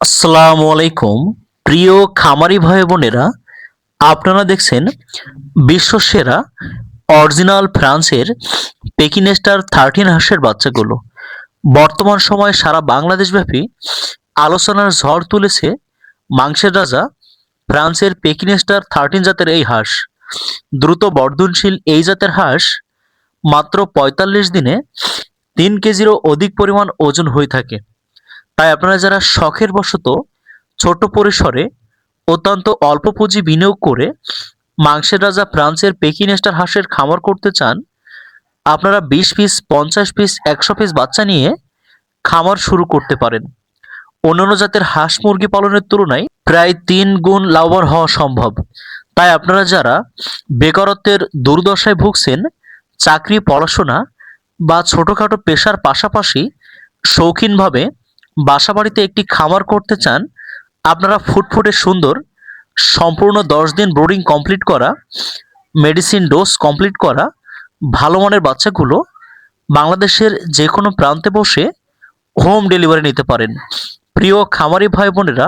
আসসালামু আলাইকুম। প্রিয় খামারি ভাই বোনেরা, আপনারা দেখছেন বিশ্বসেরা অরিজিনাল ফ্রান্সের পেকিনেস্টার 13 হাঁসের বাচ্চাগুলো। বর্তমান সময়ে সারা বাংলাদেশব্যাপী আলোচনার ঝড় তুলেছে মাংসের রাজা ফ্রান্সের পেকিনেস্টার 13 জাতের এই হাঁস। দ্রুত বর্ধনশীল এই জাতের হাঁস মাত্র ৪৫ দিনে ৩ কেজিরও অধিক পরিমাণ ওজন হয়ে থাকে। তাই আপনারা যারা শখের বশত ছোট পরিসরে অত্যন্ত অল্প পুঁজি বিনিয়োগ করে মাংসের রাজা ফ্রান্সের পেকিনেস্টার হাঁসের খামার করতে চান, আপনারা ২০ পিস, ৫০ পিস, ১০০ পিস বাচ্চা নিয়ে খামার শুরু করতে পারেন। অন্যান্য জাতের হাঁস মুরগি পালনের তুলনায় প্রায় ৩ গুণ লাভবান হওয়া সম্ভব। তাই আপনারা যারা বেকারত্বের দুর্দশায় ভুগছেন, চাকরি, পড়াশোনা বা ছোটোখাটো পেশার পাশাপাশি শৌখিনভাবে বাসাবাড়িতে একটি খামার করতে চান, আপনারা ফুটফুটে সুন্দর, সম্পূর্ণ ১০ দিন ব্রুডিং কমপ্লিট করা, মেডিসিন ডোজ কমপ্লিট করা ভালো মানের বাচ্চাগুলো বাংলাদেশের যে কোনো প্রান্তে বসে হোম ডেলিভারি নিতে পারেন। প্রিয় খামারি ভাই বোনেরা,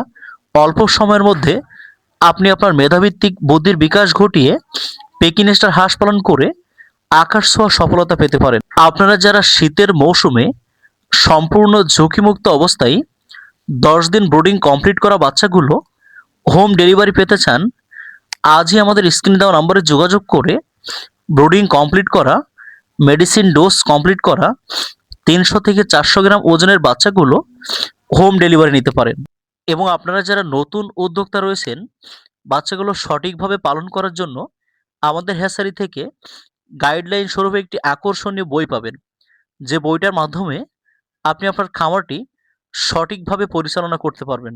অল্প সময়ের মধ্যে আপনি আপনার মেধাভিত্তিক বুদ্ধির বিকাশ ঘটিয়ে পেকিনেস্টার হাঁস পালন করে আকাশ ছোঁয়া সফলতা পেতে পারেন। আপনারা যারা শীতের মৌসুমে সম্পূর্ণ ঝুঁকিমুক্ত অবস্থায় ১০ দিন ব্রুডিং কমপ্লিট করা বাচ্চাগুলো হোম ডেলিভারি পেতে চান, আজই আমাদের স্ক্রিনে দেওয়া নম্বরে যোগাযোগ করে ব্রুডিং কমপ্লিট করা, মেডিসিন ডোজ কমপ্লিট করা ৩০০ থেকে ৪০০ গ্রাম ওজনের বাচ্চাগুলো হোম ডেলিভারি নিতে পারেন। এবং আপনারা যারা নতুন উদ্যোক্তা রয়েছেন, বাচ্চাগুলো সঠিকভাবে পালন করার জন্য আমাদের হ্যাচারি থেকে গাইডলাইন স্বরূপে একটি আকর্ষণীয় বই পাবেন, যে বইটার মাধ্যমে আপনি আপনার খামারটি সঠিকভাবে পরিচালনা করতে পারবেন।